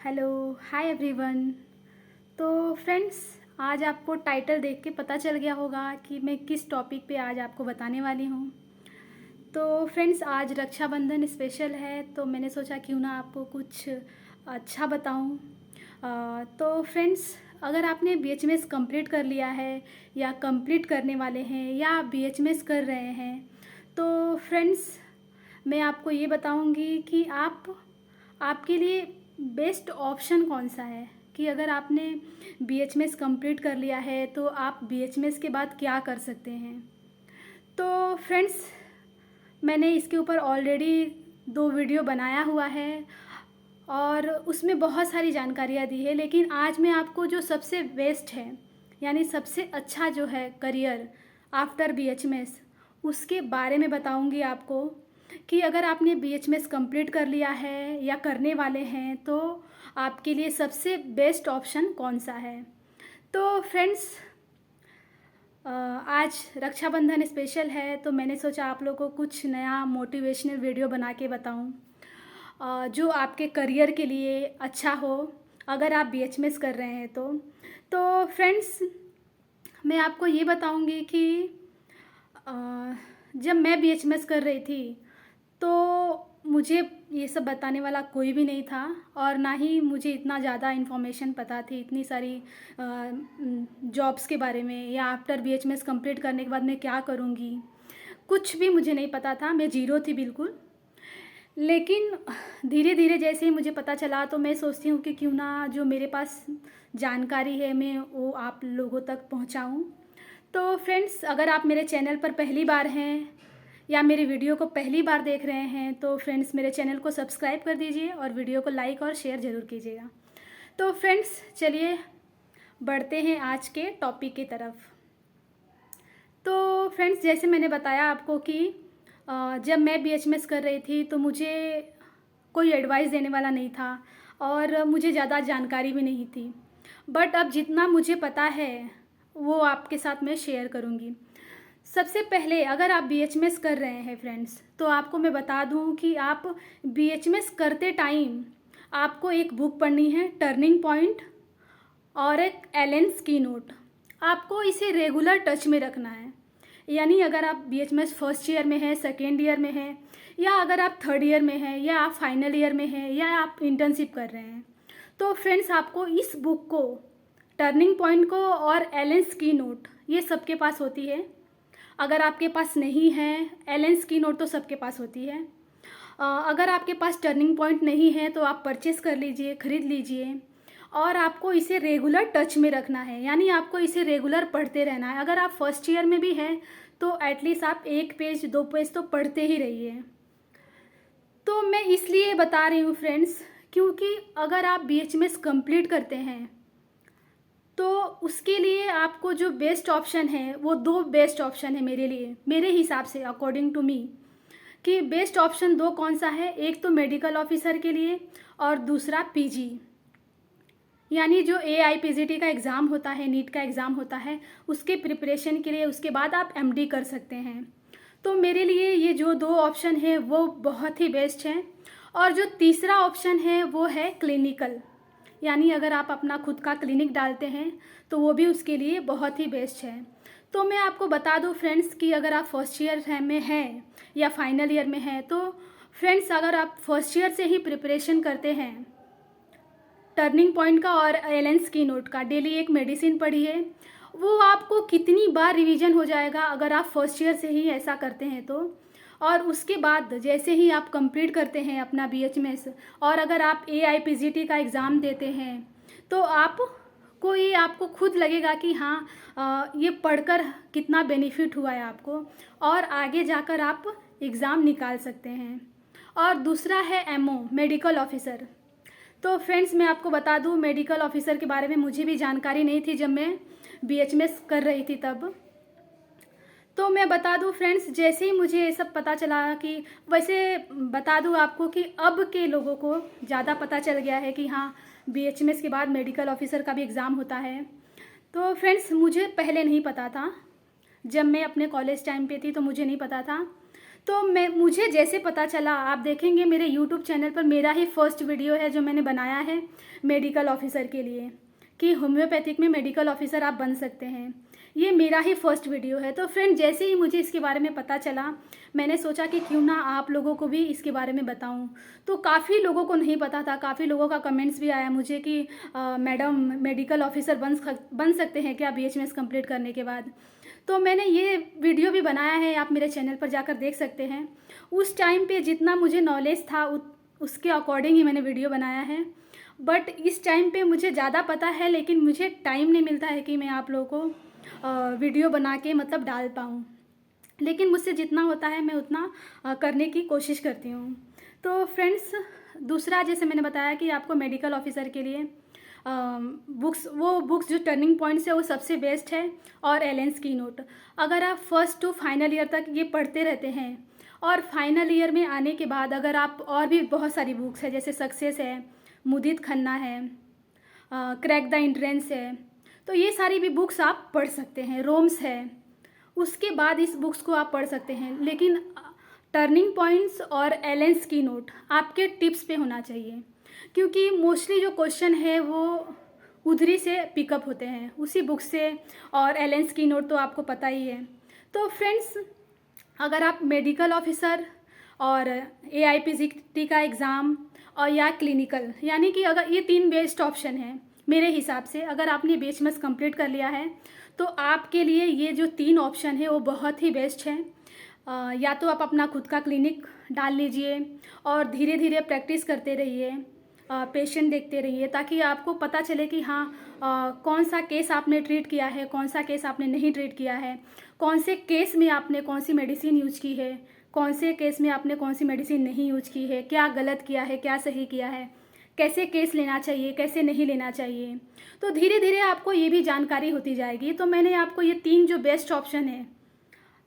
Hello, hi everyone. तो friends, आज आपको टाइटल देख के पता चल गया होगा कि मैं किस टॉपिक पे आज आपको बताने वाली हूँ। तो फ्रेंड्स, आज रक्षाबंधन स्पेशल है, तो मैंने सोचा क्यों ना आपको कुछ अच्छा बताऊँ। तो फ्रेंड्स, अगर आपने बीएचएमएस कंप्लीट कर लिया है या कंप्लीट करने वाले हैं या बीएचएमएस कर रहे हैं, तो फ्रेंड्स मैं आपको ये बताऊंगी कि आपके लिए बेस्ट ऑप्शन कौन सा है कि अगर आपने बीएचएमएस कंप्लीट कर लिया है तो आप बीएचएमएस के बाद क्या कर सकते हैं। तो फ्रेंड्स, मैंने इसके ऊपर ऑलरेडी 2 वीडियो बनाया हुआ है और उसमें बहुत सारी जानकारियाँ दी है, लेकिन आज मैं आपको जो सबसे बेस्ट है यानी सबसे अच्छा जो है करियर आफ्टर बीएचएमएस उसके बारे में बताऊंगी आपको कि अगर आपने बीएचएमएस कंप्लीट कर लिया है या करने वाले हैं तो आपके लिए सबसे बेस्ट ऑप्शन कौन सा है। तो फ्रेंड्स, आज रक्षाबंधन स्पेशल है, तो मैंने सोचा आप लोगों को कुछ नया मोटिवेशनल वीडियो बना के बताऊं जो आपके करियर के लिए अच्छा हो अगर आप बीएचएमएस कर रहे हैं तो फ्रेंड्स, मैं आपको ये बताऊंगी कि जब मैं बीएचएमएस कर रही थी तो मुझे ये सब बताने वाला कोई भी नहीं था और ना ही मुझे इतना ज़्यादा इन्फॉर्मेशन पता थी इतनी सारी जॉब्स के बारे में या आफ्टर बीएचएमएस कंप्लीट करने के बाद मैं क्या करूँगी, कुछ भी मुझे नहीं पता था। मैं ज़ीरो थी बिल्कुल। लेकिन धीरे धीरे जैसे ही मुझे पता चला तो मैं सोचती हूँ कि क्यों ना जो मेरे पास जानकारी है मैं वो आप लोगों तक पहुँचाऊँ। तो फ्रेंड्स, अगर आप मेरे चैनल पर पहली बार हैं या मेरे वीडियो को पहली बार देख रहे हैं तो फ्रेंड्स मेरे चैनल को सब्सक्राइब कर दीजिए और वीडियो को लाइक और शेयर ज़रूर कीजिएगा। तो फ्रेंड्स, चलिए बढ़ते हैं आज के टॉपिक की तरफ। तो फ्रेंड्स, जैसे मैंने बताया आपको कि जब मैं बीएचएमएस कर रही थी तो मुझे कोई एडवाइस देने वाला नहीं था और मुझे ज़्यादा जानकारी भी नहीं थी, बट अब जितना मुझे पता है वो आपके साथ मैं शेयर करूँगी। सबसे पहले अगर आप बीएचएमएस कर रहे हैं फ्रेंड्स, तो आपको मैं बता दूं कि आप बीएचएमएस करते टाइम आपको एक बुक पढ़नी है, टर्निंग पॉइंट, और एक एलेन्स की नोट। आपको इसे रेगुलर टच में रखना है। यानी अगर आप बीएचएमएस फर्स्ट ईयर में हैं, सेकेंड ईयर में हैं, या अगर आप थर्ड ईयर में हैं, या आप फाइनल ईयर में हैं, या आप इंटर्नशिप कर रहे हैं, तो फ्रेंड्स आपको इस बुक को, टर्निंग पॉइंट को और एलेन्स की नोट, ये सबके पास होती है। अगर आपके पास नहीं है, एलेन्स की नोट तो सबके पास होती है। अगर आपके पास टर्निंग पॉइंट नहीं है तो आप परचेस कर लीजिए, ख़रीद लीजिए, और आपको इसे रेगुलर टच में रखना है। यानी आपको इसे रेगुलर पढ़ते रहना है। अगर आप फर्स्ट ईयर में भी हैं तो एटलीस्ट आप 1 पेज 2 पेज तो पढ़ते ही रहिए। तो मैं इसलिए बता रही हूँ फ्रेंड्स, क्योंकि अगर आप बीएचएमएस कंप्लीट करते हैं तो उसके लिए आपको जो बेस्ट ऑप्शन है वो 2 बेस्ट ऑप्शन है मेरे लिए, मेरे हिसाब से, अकॉर्डिंग टू मी, कि बेस्ट ऑप्शन 2 कौन सा है। एक तो मेडिकल ऑफिसर के लिए और दूसरा पीजी, यानी जो AIPGT का एग्ज़ाम होता है, नीट का एग्ज़ाम होता है, उसके प्रिपरेशन के लिए उसके बाद आप MD कर सकते हैं। तो मेरे लिए ये जो 2 ऑप्शन है वो बहुत ही बेस्ट हैं। और जो तीसरा ऑप्शन है वो है क्लिनिकल, यानी अगर आप अपना खुद का क्लिनिक डालते हैं तो वो भी उसके लिए बहुत ही बेस्ट है। तो मैं आपको बता दूं फ्रेंड्स कि अगर आप फर्स्ट ईयर में हैं या फाइनल ईयर में हैं, तो फ्रेंड्स अगर आप फर्स्ट ईयर से ही प्रिपरेशन करते हैं, टर्निंग पॉइंट का और एलेन्स की नोट का, डेली एक मेडिसिन पढ़िए, वो आपको कितनी बार रिवीजन हो जाएगा अगर आप फर्स्ट ईयर से ही ऐसा करते हैं तो। और उसके बाद जैसे ही आप कंप्लीट करते हैं अपना बीएचएमएस और अगर आप AIPGT का एग्ज़ाम देते हैं तो आपको खुद लगेगा कि हाँ, ये पढ़कर कितना बेनिफिट हुआ है आपको, और आगे जाकर आप एग्ज़ाम निकाल सकते हैं। और दूसरा है MO, मेडिकल ऑफिसर। तो फ्रेंड्स मैं आपको बता दूं, मेडिकल ऑफिसर के बारे में मुझे भी जानकारी नहीं थी जब मैं बीएचएमएस कर रही थी तब। तो मैं बता दूं फ्रेंड्स, जैसे ही मुझे ये सब पता चला कि, वैसे बता दूं आपको कि अब के लोगों को ज़्यादा पता चल गया है कि हाँ, बीएचएमएस के बाद मेडिकल ऑफिसर का भी एग्ज़ाम होता है। तो फ्रेंड्स मुझे पहले नहीं पता था, जब मैं अपने कॉलेज टाइम पे थी तो मुझे नहीं पता था। तो मुझे जैसे पता चला, आप देखेंगे मेरे यूट्यूब चैनल पर मेरा ही फर्स्ट वीडियो है जो मैंने बनाया है मेडिकल ऑफिसर के लिए, कि होम्योपैथिक में मेडिकल ऑफिसर आप बन सकते हैं। ये मेरा ही फर्स्ट वीडियो है। तो फ्रेंड, जैसे ही मुझे इसके बारे में पता चला, मैंने सोचा कि क्यों ना आप लोगों को भी इसके बारे में बताऊं। तो काफ़ी लोगों को नहीं पता था, काफ़ी लोगों का कमेंट्स भी आया मुझे कि मैडम मेडिकल ऑफिसर बन सकते हैं क्या BHMS कंप्लीट करने के बाद। तो मैंने ये वीडियो भी बनाया है, आप मेरे चैनल पर जाकर देख सकते हैं। उस टाइम पे जितना मुझे नॉलेज था उसके अकॉर्डिंग ही मैंने वीडियो बनाया है। बट इस टाइम पे मुझे ज़्यादा पता है, लेकिन मुझे टाइम नहीं मिलता है कि मैं आप लोगों को वीडियो बना के मतलब डाल पाऊँ। लेकिन मुझसे जितना होता है मैं उतना करने की कोशिश करती हूँ। तो फ्रेंड्स, दूसरा जैसे मैंने बताया कि आपको मेडिकल ऑफिसर के लिए बुक्स जो टर्निंग पॉइंट्स है वो सबसे बेस्ट है, और एलेंस की नोट। अगर आप फर्स्ट टू फाइनल ईयर तक ये पढ़ते रहते हैं, और फाइनल ईयर में आने के बाद अगर आप और भी बहुत सारी बुक्स है, जैसे सक्सेस है, मुदित खन्ना है, क्रैक द एंट्रेंस है, तो ये सारी भी बुक्स आप पढ़ सकते हैं। रोम्स है, उसके बाद इस बुक्स को आप पढ़ सकते हैं। लेकिन टर्निंग पॉइंट्स और एलेंस की नोट आपके टिप्स पे होना चाहिए, क्योंकि मोस्टली जो क्वेश्चन है वो उधरी से पिकअप होते हैं, उसी बुक से। और एलेंस की नोट तो आपको पता ही है। तो फ्रेंड्स, अगर आप मेडिकल ऑफिसर और AIPGT का एग्ज़ाम और या क्लिनिकल, यानी कि अगर ये 3 बेस्ट ऑप्शन है मेरे हिसाब से, अगर आपने BHMS कंप्लीट कर लिया है तो आपके लिए ये जो 3 ऑप्शन है वो बहुत ही बेस्ट है। या तो आप अपना खुद का क्लिनिक डाल लीजिए और धीरे धीरे प्रैक्टिस करते रहिए, पेशेंट देखते रहिए, ताकि आपको पता चले कि हाँ कौन सा केस आपने ट्रीट किया है, कौन सा केस आपने नहीं ट्रीट किया है, कौन से केस में आपने कौन सी मेडिसिन यूज की है, कौन से केस में आपने कौन सी मेडिसिन नहीं यूज की है, क्या गलत किया है, क्या सही किया है, कैसे केस लेना चाहिए, कैसे नहीं लेना चाहिए। तो धीरे धीरे आपको ये भी जानकारी होती जाएगी। तो मैंने आपको ये 3 जो बेस्ट ऑप्शन है,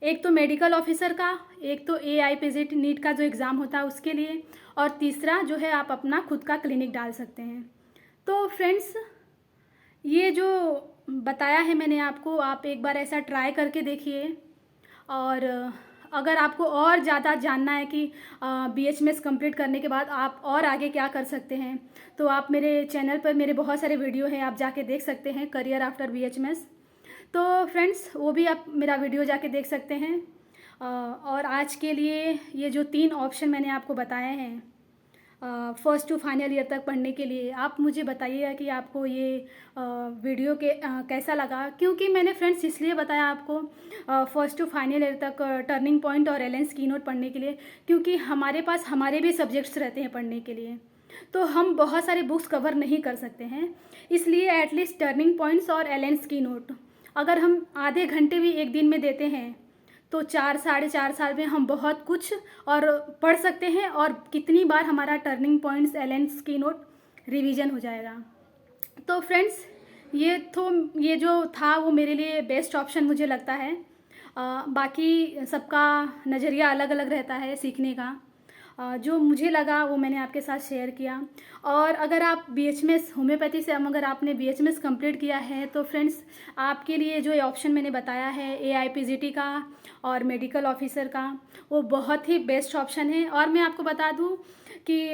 एक तो मेडिकल ऑफिसर का, एक तो AIPGT नीट का जो एग्ज़ाम होता है उसके लिए, और तीसरा जो है आप अपना खुद का क्लिनिक डाल सकते हैं। तो फ्रेंड्स, ये जो बताया है मैंने आपको, आप एक बार ऐसा ट्राई करके देखिए। और अगर आपको और ज़्यादा जानना है कि BHMS कंप्लीट करने के बाद आप और आगे क्या कर सकते हैं, तो आप मेरे चैनल पर मेरे बहुत सारे वीडियो हैं, आप जाके देख सकते हैं, करियर आफ्टर BHMS। तो फ्रेंड्स, वो भी आप मेरा वीडियो जाके देख सकते हैं। और आज के लिए ये जो 3 ऑप्शन मैंने आपको बताए हैं फर्स्ट टू फाइनल ईयर तक पढ़ने के लिए, आप मुझे बताइएगा कि आपको ये वीडियो कैसा लगा। क्योंकि मैंने फ्रेंड्स इसलिए बताया आपको फर्स्ट टू फाइनल ईयर तक टर्निंग पॉइंट और एलेंस की नोट पढ़ने के लिए, क्योंकि हमारे पास हमारे भी सब्जेक्ट्स रहते हैं पढ़ने के लिए, तो हम बहुत सारे बुक्स कवर नहीं कर सकते हैं। इसलिए एटलीस्ट टर्निंग पॉइंट्स और एलेंस की नोट अगर हम आधे घंटे भी एक दिन में देते हैं तो 4-4.5 साल में हम बहुत कुछ और पढ़ सकते हैं, और कितनी बार हमारा टर्निंग पॉइंट्स एलेंस की नोट रिवीजन हो जाएगा। तो फ्रेंड्स, ये जो था वो मेरे लिए बेस्ट ऑप्शन मुझे लगता है। बाकी सबका नज़रिया अलग अलग रहता है सीखने का। जो मुझे लगा वो मैंने आपके साथ शेयर किया। और अगर आप BHMS होम्योपैथी से अगर आपने BHMS कंप्लीट किया है तो फ्रेंड्स, आपके लिए जो ये ऑप्शन मैंने बताया है AIPGT का और मेडिकल ऑफिसर का, वो बहुत ही बेस्ट ऑप्शन है। और मैं आपको बता दूं कि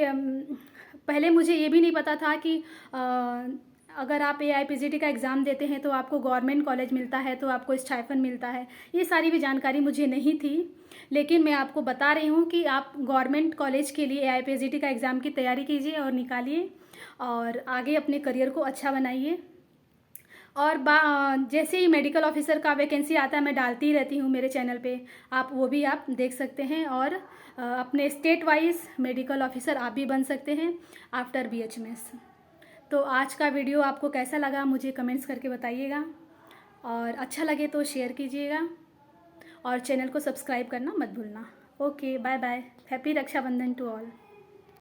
पहले मुझे ये भी नहीं पता था कि अगर आप AIPGT का एग्ज़ाम देते हैं तो आपको गवर्नमेंट कॉलेज मिलता है, तो आपको स्टाइपेंड मिलता है। ये सारी भी जानकारी मुझे नहीं थी, लेकिन मैं आपको बता रही हूँ कि आप गवर्नमेंट कॉलेज के लिए AIPGT का एग्ज़ाम की तैयारी कीजिए और निकालिए, और आगे अपने करियर को अच्छा बनाइए। और जैसे ही मेडिकल ऑफिसर का वैकेंसी आता है मैं डालती ही रहती हूँ मेरे चैनल पे, आप वो भी आप देख सकते हैं। और अपने स्टेट वाइज मेडिकल ऑफिसर आप भी बन सकते हैं आफ्टर BHMS। तो आज का वीडियो आपको कैसा लगा मुझे कमेंट्स करके बताइएगा, और अच्छा लगे तो शेयर कीजिएगा, और चैनल को सब्सक्राइब करना मत भूलना। Okay, bye bye, happy Rakshabandhan to all.